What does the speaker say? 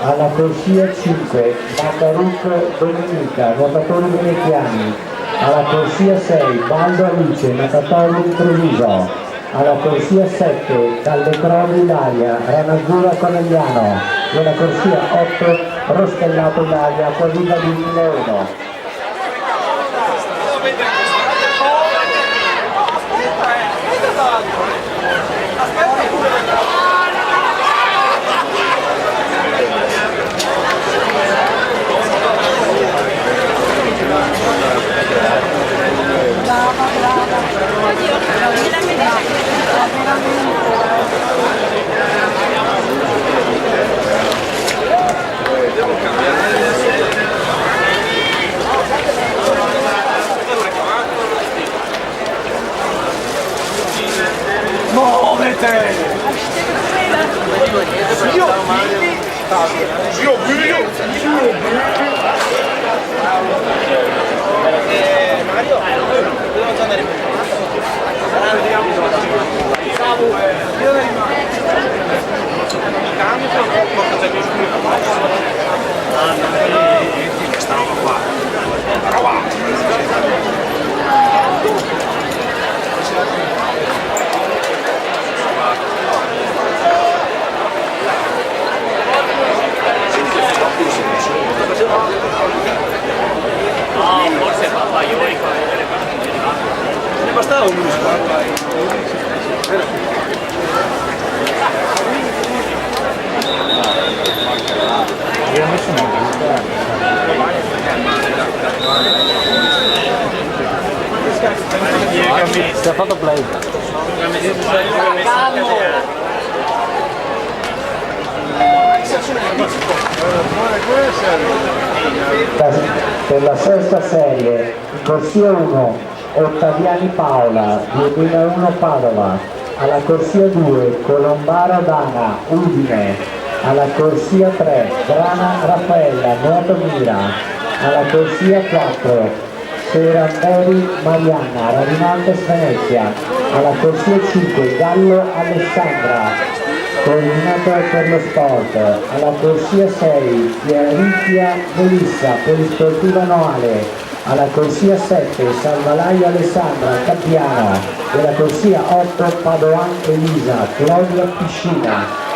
alla corsia 5 Macarucco Domenica, nuotatori veneziani, alla corsia 6 Baldo Alice, nuotatorio di Treviso, alla corsia 7 Caldecrolli Ilaria, Ranazzurra Conegliano, e alla corsia 8 Rostellato Ilaria, Quadriga di 1001. Si è fatto play. Per la sesta serie, corsia 1 Ottaviani Paola, 2001 Padova, alla corsia 2 Colombaro Dana, Udine, alla corsia 3 Grana Raffaella, Nuoto Mira, alla corsia 4 Seramberi Marianna, Radinantes Venezia, alla corsia 5 Gallo Alessandra, coordinatore per lo sport, alla corsia 6 Pierritia Melissa, polisportiva Noale, alla corsia 7 Salvalaio Alessandra, Cappiano, e alla corsia 8 Padoan Elisa, Claudia Piscina.